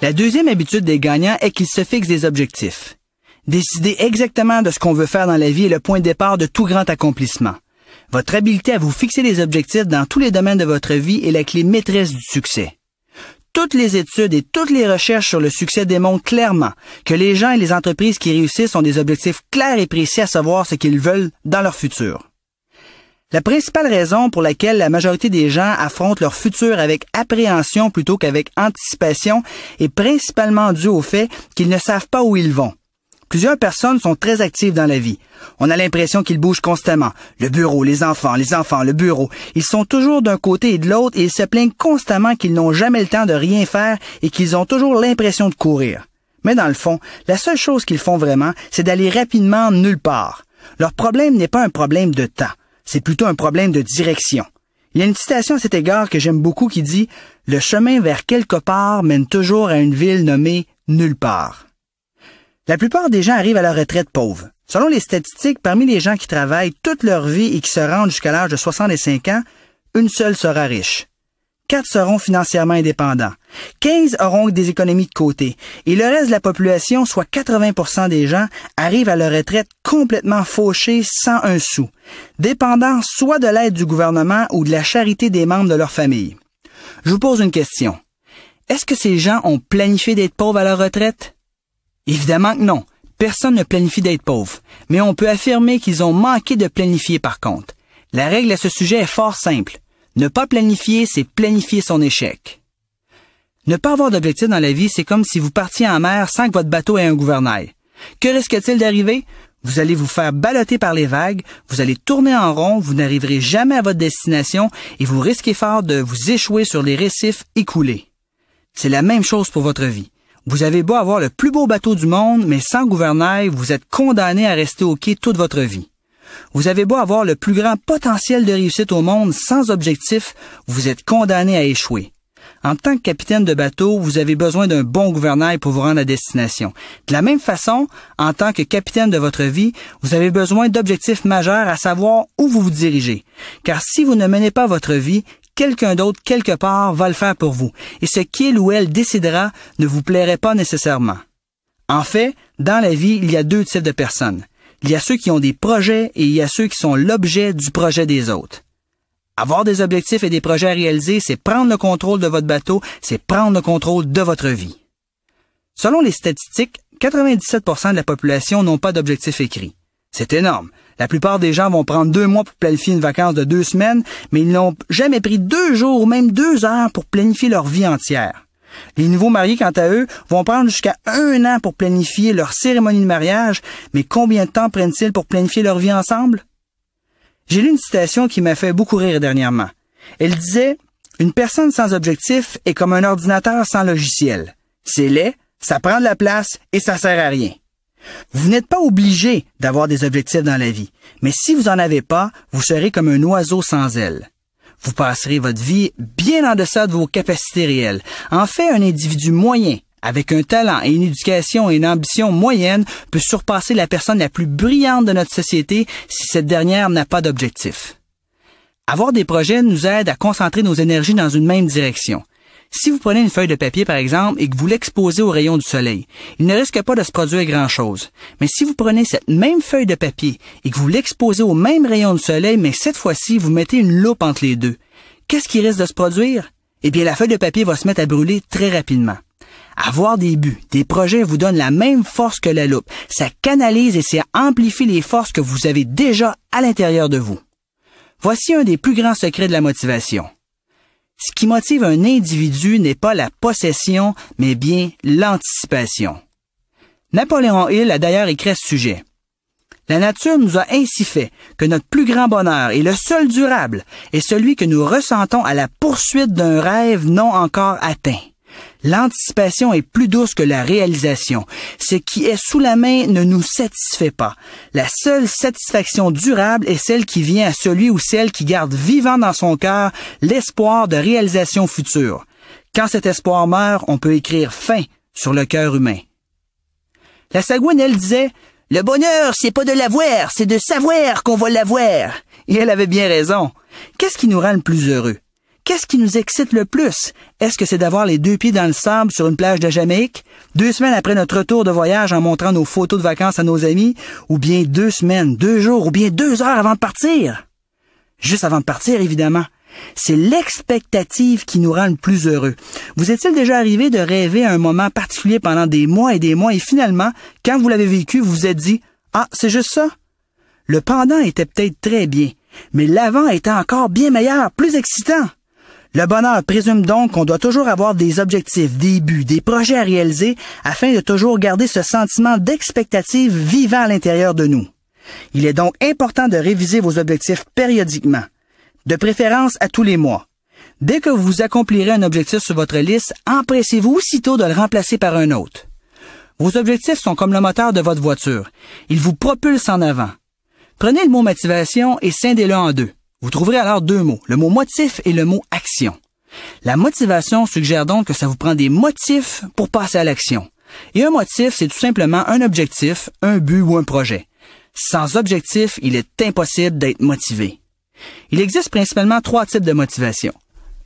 La deuxième habitude des gagnants est qu'ils se fixent des objectifs. Décider exactement de ce qu'on veut faire dans la vie est le point de départ de tout grand accomplissement. Votre habileté à vous fixer des objectifs dans tous les domaines de votre vie est la clé maîtresse du succès. Toutes les études et toutes les recherches sur le succès démontrent clairement que les gens et les entreprises qui réussissent ont des objectifs clairs et précis à savoir ce qu'ils veulent dans leur futur. La principale raison pour laquelle la majorité des gens affrontent leur futur avec appréhension plutôt qu'avec anticipation est principalement due au fait qu'ils ne savent pas où ils vont. Plusieurs personnes sont très actives dans la vie. On a l'impression qu'ils bougent constamment. Le bureau, les enfants, le bureau. Ils sont toujours d'un côté et de l'autre et ils se plaignent constamment qu'ils n'ont jamais le temps de rien faire et qu'ils ont toujours l'impression de courir. Mais dans le fond, la seule chose qu'ils font vraiment, c'est d'aller rapidement nulle part. Leur problème n'est pas un problème de temps. C'est plutôt un problème de direction. Il y a une citation à cet égard que j'aime beaucoup qui dit « Le chemin vers quelque part mène toujours à une ville nommée nulle part ». La plupart des gens arrivent à leur retraite pauvre. Selon les statistiques, parmi les gens qui travaillent toute leur vie et qui se rendent jusqu'à l'âge de 65 ans, une seule sera riche. 4 seront financièrement indépendants. 15 auront des économies de côté. Et le reste de la population, soit 80% des gens, arrivent à leur retraite complètement fauchés sans un sou, dépendant soit de l'aide du gouvernement ou de la charité des membres de leur famille. Je vous pose une question. Est-ce que ces gens ont planifié d'être pauvres à leur retraite? Évidemment que non. Personne ne planifie d'être pauvre. Mais on peut affirmer qu'ils ont manqué de planifier par contre. La règle à ce sujet est fort simple. Ne pas planifier, c'est planifier son échec. Ne pas avoir d'objectif dans la vie, c'est comme si vous partiez en mer sans que votre bateau ait un gouvernail. Que risque-t-il d'arriver? Vous allez vous faire balloter par les vagues, vous allez tourner en rond, vous n'arriverez jamais à votre destination et vous risquez fort de vous échouer sur les récifs écoulés. C'est la même chose pour votre vie. Vous avez beau avoir le plus beau bateau du monde, mais sans gouvernail, vous êtes condamné à rester au quai toute votre vie. Vous avez beau avoir le plus grand potentiel de réussite au monde, sans objectif, vous êtes condamné à échouer. En tant que capitaine de bateau, vous avez besoin d'un bon gouvernail pour vous rendre à destination. De la même façon, en tant que capitaine de votre vie, vous avez besoin d'objectifs majeurs à savoir où vous vous dirigez. Car si vous ne menez pas votre vie, quelqu'un d'autre, quelque part, va le faire pour vous. Et ce qu'il ou elle décidera ne vous plairait pas nécessairement. En fait, dans la vie, il y a 2 types de personnes. Il y a ceux qui ont des projets et il y a ceux qui sont l'objet du projet des autres. Avoir des objectifs et des projets à réaliser, c'est prendre le contrôle de votre bateau, c'est prendre le contrôle de votre vie. Selon les statistiques, 97% de la population n'ont pas d'objectif écrit. C'est énorme. La plupart des gens vont prendre 2 mois pour planifier une vacance de 2 semaines, mais ils n'ont jamais pris 2 jours ou même 2 heures pour planifier leur vie entière. Les nouveaux mariés, quant à eux, vont prendre jusqu'à 1 an pour planifier leur cérémonie de mariage, mais combien de temps prennent-ils pour planifier leur vie ensemble? J'ai lu une citation qui m'a fait beaucoup rire dernièrement. Elle disait « Une personne sans objectif est comme un ordinateur sans logiciel. C'est laid, ça prend de la place et ça sert à rien. » Vous n'êtes pas obligé d'avoir des objectifs dans la vie, mais si vous en avez pas, vous serez comme un oiseau sans ailes. Vous passerez votre vie bien en deçà de vos capacités réelles. En fait, un individu moyen, avec un talent et une éducation et une ambition moyenne, peut surpasser la personne la plus brillante de notre société si cette dernière n'a pas d'objectif. Avoir des projets nous aide à concentrer nos énergies dans une même direction. Si vous prenez une feuille de papier, par exemple, et que vous l'exposez aux rayons du soleil, il ne risque pas de se produire grand-chose. Mais si vous prenez cette même feuille de papier et que vous l'exposez aux mêmes rayons du soleil, mais cette fois-ci, vous mettez une loupe entre les deux, qu'est-ce qui risque de se produire? Eh bien, la feuille de papier va se mettre à brûler très rapidement. Avoir des buts, des projets vous donne la même force que la loupe. Ça canalise et ça amplifie les forces que vous avez déjà à l'intérieur de vous. Voici un des plus grands secrets de la motivation. Ce qui motive un individu n'est pas la possession, mais bien l'anticipation. Napoléon Hill a d'ailleurs écrit à ce sujet. La nature nous a ainsi fait que notre plus grand bonheur et le seul durable est celui que nous ressentons à la poursuite d'un rêve non encore atteint. L'anticipation est plus douce que la réalisation. Ce qui est sous la main ne nous satisfait pas. La seule satisfaction durable est celle qui vient à celui ou celle qui garde vivant dans son cœur l'espoir de réalisation future. Quand cet espoir meurt, on peut écrire fin sur le cœur humain. La Sagouine, elle disait « Le bonheur, c'est pas de l'avoir, c'est de savoir qu'on va l'avoir. » Et elle avait bien raison. Qu'est-ce qui nous rend le plus heureux? Qu'est-ce qui nous excite le plus? Est-ce que c'est d'avoir les 2 pieds dans le sable sur une plage de Jamaïque, 2 semaines après notre retour de voyage en montrant nos photos de vacances à nos amis, ou bien 2 semaines, 2 jours, ou bien 2 heures avant de partir? Juste avant de partir, évidemment. C'est l'expectative qui nous rend le plus heureux. Vous est-il déjà arrivé de rêver à un moment particulier pendant des mois et finalement, quand vous l'avez vécu, vous vous êtes dit « Ah, c'est juste ça? » Le pendant était peut-être très bien, mais l'avant était encore bien meilleur, plus excitant. Le bonheur présume donc qu'on doit toujours avoir des objectifs, des buts, des projets à réaliser afin de toujours garder ce sentiment d'expectative vivant à l'intérieur de nous. Il est donc important de réviser vos objectifs périodiquement, de préférence à tous les mois. Dès que vous accomplirez un objectif sur votre liste, empressez-vous aussitôt de le remplacer par un autre. Vos objectifs sont comme le moteur de votre voiture. Ils vous propulsent en avant. Prenez le mot motivation et scindez-le en 2. Vous trouverez alors 2 mots, le mot motif et le mot action. La motivation suggère donc que ça vous prend des motifs pour passer à l'action. Et un motif, c'est tout simplement un objectif, un but ou un projet. Sans objectif, il est impossible d'être motivé. Il existe principalement 3 types de motivation.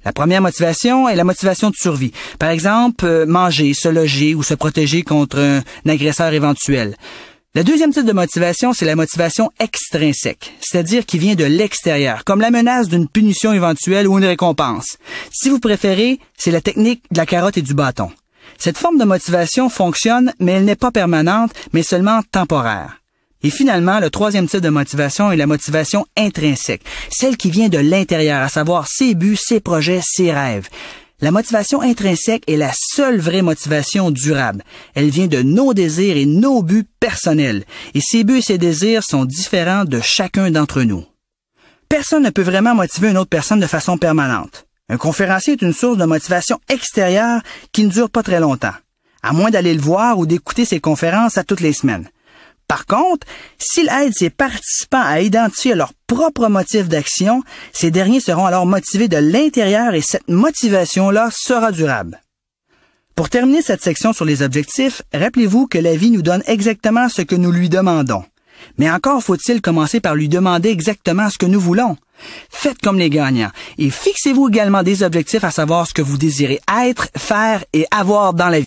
La première motivation est la motivation de survie. Par exemple, manger, se loger ou se protéger contre un agresseur éventuel. Le deuxième type de motivation, c'est la motivation extrinsèque, c'est-à-dire qui vient de l'extérieur, comme la menace d'une punition éventuelle ou une récompense. Si vous préférez, c'est la technique de la carotte et du bâton. Cette forme de motivation fonctionne, mais elle n'est pas permanente, mais seulement temporaire. Et finalement, le 3e type de motivation est la motivation intrinsèque, celle qui vient de l'intérieur, à savoir ses buts, ses projets, ses rêves. La motivation intrinsèque est la seule vraie motivation durable. Elle vient de nos désirs et nos buts personnels. Et ces buts et ces désirs sont différents de chacun d'entre nous. Personne ne peut vraiment motiver une autre personne de façon permanente. Un conférencier est une source de motivation extérieure qui ne dure pas très longtemps, à moins d'aller le voir ou d'écouter ses conférences à toutes les semaines. Par contre, s'il aide ses participants à identifier leur propre motif d'action, ces derniers seront alors motivés de l'intérieur et cette motivation-là sera durable. Pour terminer cette section sur les objectifs, rappelez-vous que la vie nous donne exactement ce que nous lui demandons. Mais encore faut-il commencer par lui demander exactement ce que nous voulons. Faites comme les gagnants et fixez-vous également des objectifs à savoir ce que vous désirez être, faire et avoir dans la vie.